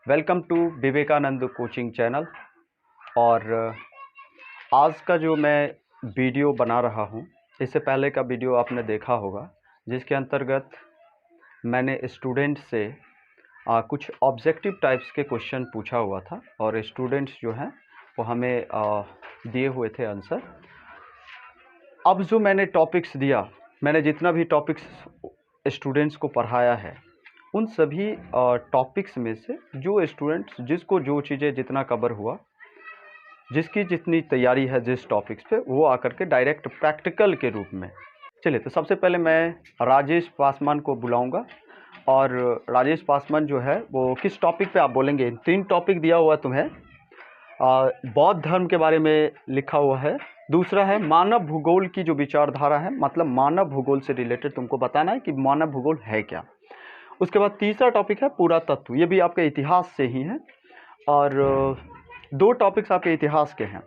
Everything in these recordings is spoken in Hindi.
Welcome to Vivekananda coaching channel. और आज का जो मैं वीडियो बना रहा हूँ, इससे पहले का वीडियो आपने देखा होगा, जिसके अंतर्गत मैंने स्टूडेंट से कुछ ऑब्जेक्टिव टाइप्स के क्वेश्चन पूछा हुआ था और स्टूडेंट्स जो हैं वो हमें दिए हुए थे आंसर। अब जो मैंने टॉपिक्स दिया, मैंने जितना भी टॉपिक्स स्टूडेंट्स को पढ़ाया है, उन सभी टॉपिक्स में से जो स्टूडेंट्स जिसको जो चीज़ें जितना कवर हुआ, जिसकी जितनी तैयारी है जिस टॉपिक्स पे, वो आकर के डायरेक्ट प्रैक्टिकल के रूप में। चलिए, तो सबसे पहले मैं राजेश पासवान को बुलाऊंगा और राजेश पासवान जो है वो किस टॉपिक पे आप बोलेंगे। 3 टॉपिक दिया हुआ तुम्हें। बौद्ध धर्म के बारे में लिखा हुआ है, दूसरा है मानव भूगोल की जो विचारधारा है, मतलब मानव भूगोल से रिलेटेड तुमको बताना है कि मानव भूगोल है क्या। उसके बाद तीसरा टॉपिक है पुरातत्व, ये भी आपके इतिहास से ही है, और 2 टॉपिक्स आपके इतिहास के हैं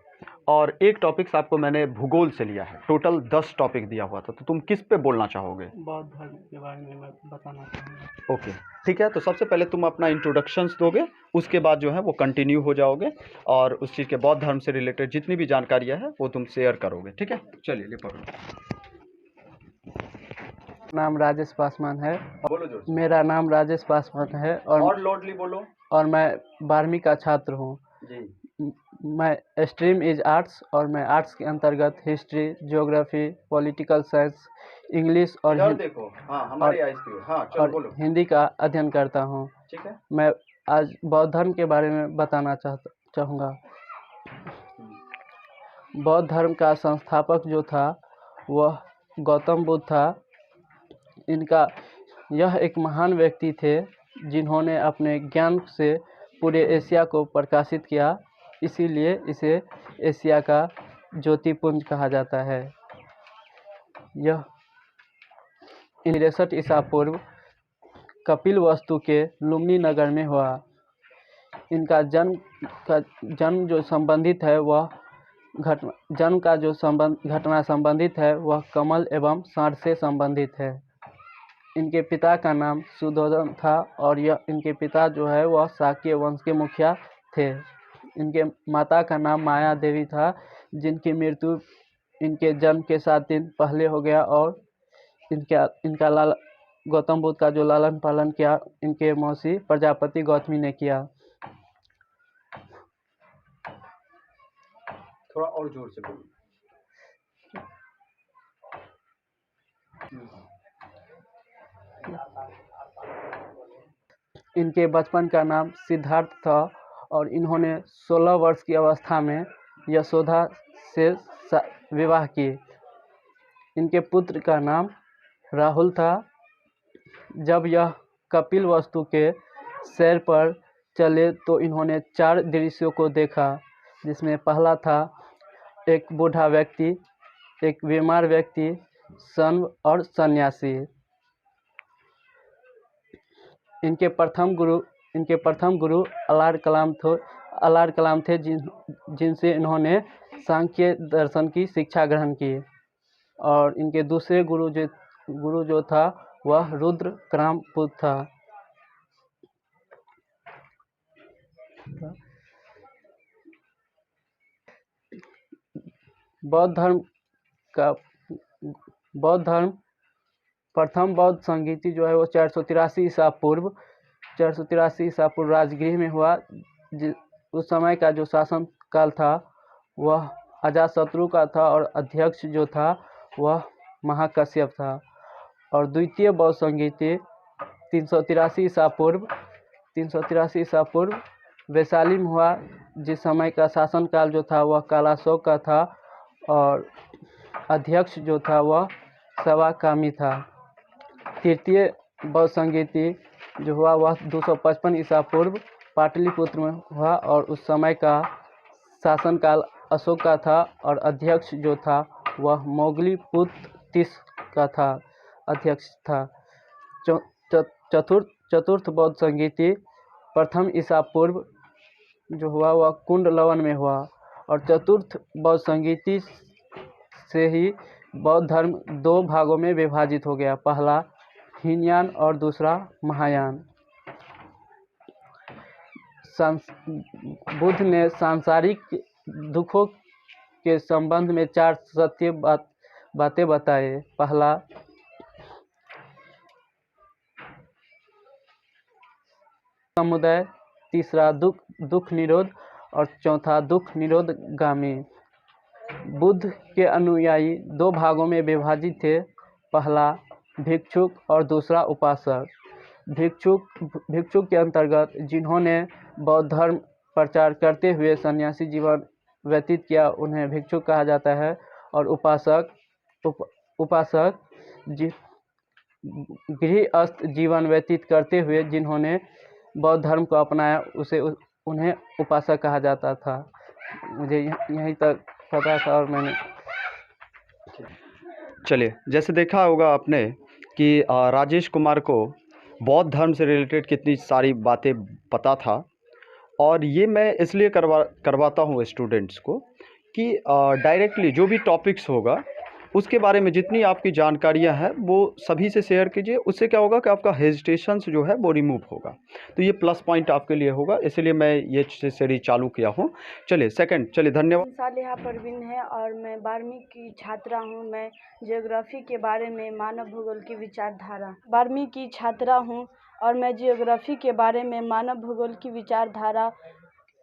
और 1 टॉपिक्स आपको मैंने भूगोल से लिया है। टोटल 10 टॉपिक दिया हुआ था, तो तुम किस पे बोलना चाहोगे? बौद्ध धर्म के बारे में मैं बताना चाहूँगा। ओके, ठीक है। तो सबसे पहले तुम अपना इंट्रोडक्शंस दोगे, उसके बाद जो है वो कंटिन्यू हो जाओगे और उस चीज़ के बौद्ध धर्म से रिलेटेड जितनी भी जानकारियाँ है वो तुम शेयर करोगे, ठीक है? चलिए, ले पढ़ो। नाम राजेश पासवान है। बोलो जोर से। मेरा नाम राजेश पासवान है और लोडली बोलो। और मैं 12वीं का छात्र हूँ। जी। मैं स्ट्रीम इज आर्ट्स और मैं आर्ट्स के अंतर्गत history, geography, political science, English और देखो, हाँ, हमारी हाँ, चलो और बोलो। हिंदी का अध्ययन करता हूँ। ठीक है। मैं आज बौद्ध धर्म के बारे में बताना चाहूँगा। बौद्ध धर्म का संस्थापक जो था वह गौतम बुद्ध था। यह एक महान व्यक्ति थे जिन्होंने अपने ज्ञान से पूरे एशिया को प्रकाशित किया, इसीलिए इसे एशिया का ज्योतिपुंज कहा जाता है। यह 63 ईसा पूर्व कपिलवस्तु के लुम्बिनी नगर में हुआ। इनका जन्म जो संबंधित है वह घटना संबंधित है, वह कमल एवं सांड से संबंधित है। इनके पिता का नाम सुधोधन था और इनके पिता जो है वह शाक्य वंश के मुखिया थे। इनके माता का नाम माया देवी था, जिनकी मृत्यु इनके जन्म के 7 दिन पहले हो गया। और इनका गौतम बुद्ध का जो लालन पालन किया इनके मौसी प्रजापति गौतमी ने किया। थोड़ा और जोर से बोलो। इनके बचपन का नाम सिद्धार्थ था और इन्होंने 16 वर्ष की अवस्था में यशोदा से विवाह की। इनके पुत्र का नाम राहुल था। जब यह कपिलवस्तु के सैर पर चले तो इन्होंने 4 दृश्यों को देखा, जिसमें पहला था एक बूढ़ा व्यक्ति, एक बीमार व्यक्ति, सन और सन्यासी। इनके प्रथम गुरु अलार कलाम थे, जिनसे इन्होंने सांख्य दर्शन की शिक्षा ग्रहण की। और इनके दूसरे गुरु जो था वह रुद्र क्रामपुत था। बौद्ध धर्म प्रथम बौद्ध संगीति जो है वो 483 ईसा पूर्व राजगृह में हुआ। उस समय का जो शासन काल था वह अजातशत्रु का था और अध्यक्ष जो था वह महाकश्यप था। और द्वितीय बौद्ध संगीति 383 ईसा पूर्व वैशाली में हुआ, जिस समय का शासन काल जो था वह कालाशोक का था और अध्यक्ष जो था वह सवाकामी था। तृतीय बौद्ध संगीति जो हुआ वह 255 ईसा पूर्व पाटलिपुत्र में हुआ और उस समय का शासनकाल अशोक का था और अध्यक्ष जो था वह मोगलीपुत्र का था, अध्यक्ष था। चतुर्थ बौद्ध संगीति प्रथम ईसा पूर्व जो हुआ वह कुंडलवन में हुआ और चतुर्थ बौद्ध संगीति से ही बौद्ध धर्म 2 भागों में विभाजित हो गया, पहला हीनयान और दूसरा महायान। बुद्ध ने सांसारिक दुखों के संबंध में 4 सत्य बातें बताए। पहला, समुदय, तीसरा दुख निरोध और चौथा दुख निरोधगामी। बुद्ध के अनुयायी 2 भागों में विभाजित थे। पहला भिक्षुक और दूसरा उपासक। भिक्षुक के अंतर्गत जिन्होंने बौद्ध धर्म प्रचार करते हुए सन्यासी जीवन व्यतीत किया उन्हें भिक्षुक कहा जाता है। और उपासक गृहस्थ जीवन व्यतीत करते हुए जिन्होंने बौद्ध धर्म को अपनाया उन्हें उपासक कहा जाता था। मुझे यहीं तक पता था और मैंने चलिए, जैसे देखा होगा आपने कि राजेश कुमार को बौद्ध धर्म से रिलेटेड कितनी सारी बातें पता था। और ये मैं इसलिए करवाता हूँ स्टूडेंट्स को कि डायरेक्टली जो भी टॉपिक्स होगा उसके बारे में जितनी आपकी जानकारियाँ हैं वो सभी से शेयर कीजिए। उससे क्या होगा कि आपका हेजिटेशन जो है वो रिमूव होगा। तो ये प्लस पॉइंट आपके लिए होगा, इसलिए मैं ये सीरीज चालू किया हूँ। चलिए धन्यवाद। सालिहा परवीन है और मैं 12वीं की छात्रा हूँ। मैं ज्योग्राफी के बारे में मानव भूगोल की विचारधारा 12वीं की छात्रा हूँ और मैं ज्योग्राफी के बारे में मानव भूगोल की विचारधारा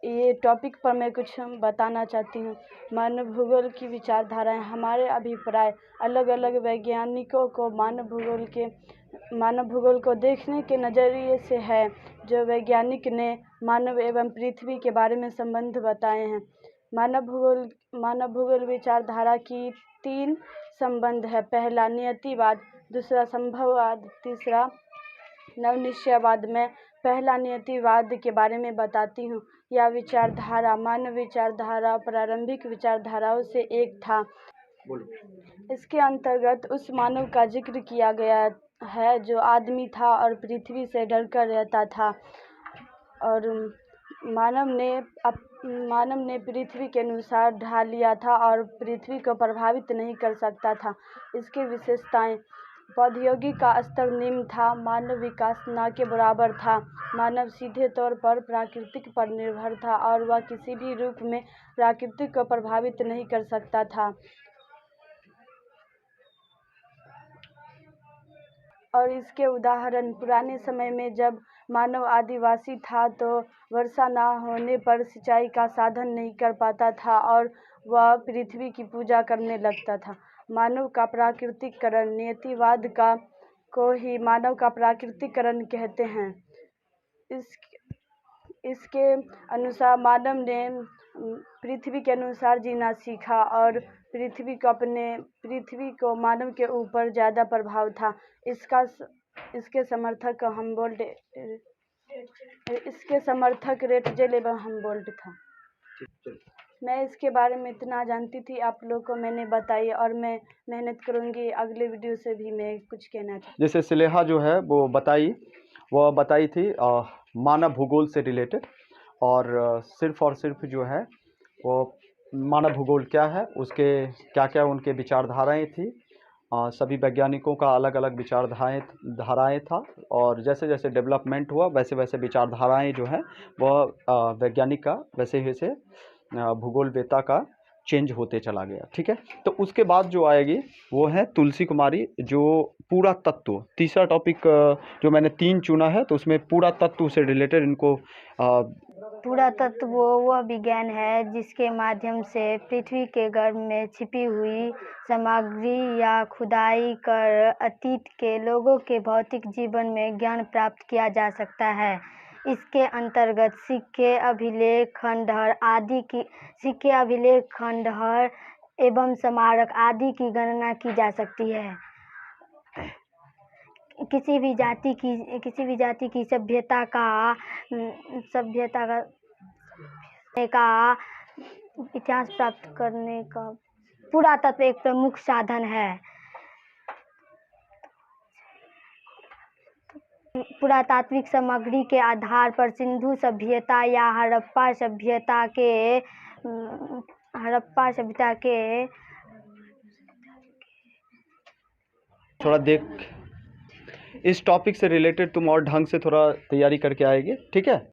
ये टॉपिक पर मैं कुछ बताना चाहती हूँ। मानव भूगोल की विचारधाराएं हमारे अभिप्राय अलग अलग वैज्ञानिकों को मानव भूगोल को देखने के नज़रिए से है। जो वैज्ञानिक ने मानव एवं पृथ्वी के बारे में संबंध बताए हैं। मानव भूगोल विचारधारा की 3 संबंध है। पहला नियतिवाद, दूसरा संभववाद, तीसरा नवनिश्चयवाद। मैं पहला नियतिवाद के बारे में बताती हूँ। यह विचारधारा मानव विचारधारा प्रारंभिक विचारधाराओं से एक था। इसके अंतर्गत उस मानव का जिक्र किया गया है जो आदमी था और पृथ्वी से डरकर रहता था और मानव ने पृथ्वी के अनुसार ढाल लिया था और पृथ्वी को प्रभावित नहीं कर सकता था। इसकी विशेषताएं: प्रौद्योगिकी का स्तर निम्न था, मानव विकास न के बराबर था, मानव सीधे तौर पर प्राकृतिक पर निर्भर था और वह किसी भी रूप में प्राकृतिक को प्रभावित नहीं कर सकता था। और इसके उदाहरण: पुराने समय में जब मानव आदिवासी था तो वर्षा न होने पर सिंचाई का साधन नहीं कर पाता था और वह पृथ्वी की पूजा करने लगता था। मानव का प्राकृतिकरण: नियतिवाद को ही मानव का प्राकृतिकरण कहते हैं। इसके अनुसार मानव ने पृथ्वी के अनुसार जीना सीखा और पृथ्वी को मानव के ऊपर ज़्यादा प्रभाव था। इसके समर्थक रेटजेल एवं हम्बोल्ट था। मैं इसके बारे में इतना जानती थी, आप लोगों को मैंने बताई और मैं मेहनत करूंगी अगले वीडियो से भी मैं कुछ कहना चाहती। जैसे सालिहा जो है वो बताई थी मानव भूगोल से रिलेटेड और सिर्फ जो है वो मानव भूगोल क्या है, उसके क्या क्या उनके विचारधाराएं थी। सभी वैज्ञानिकों का अलग अलग विचारधाराएं था और जैसे जैसे डेवलपमेंट हुआ वैसे वैसे विचारधाराएं जो है वह वैज्ञानिक का वैसे भूगोलवेत्ता का चेंज होते चला गया। ठीक है, तो उसके बाद जो आएगी वो है तुलसी कुमारी, जो पूरा तत्व, तीसरा टॉपिक जो मैंने 3 चुना है तो उसमें पूरा तत्व से रिलेटेड इनको पूरा तत्व वह विज्ञान है जिसके माध्यम से पृथ्वी के गर्भ में छिपी हुई सामग्री या खुदाई कर अतीत के लोगों के भौतिक जीवन में ज्ञान प्राप्त किया जा सकता है। इसके अंतर्गत सिक्के, अभिलेख, खंडहर एवं स्मारक आदि की गणना की जा सकती है। किसी भी जाति की सभ्यता का इतिहास प्राप्त करने का पुरातत्व एक प्रमुख साधन है। पुरातात्विक सामग्री के आधार पर सिंधु सभ्यता या हड़प्पा सभ्यता के थोड़ा देख, इस टॉपिक से रिलेटेड तुम और ढंग से थोड़ा तैयारी करके आएगी। ठीक है।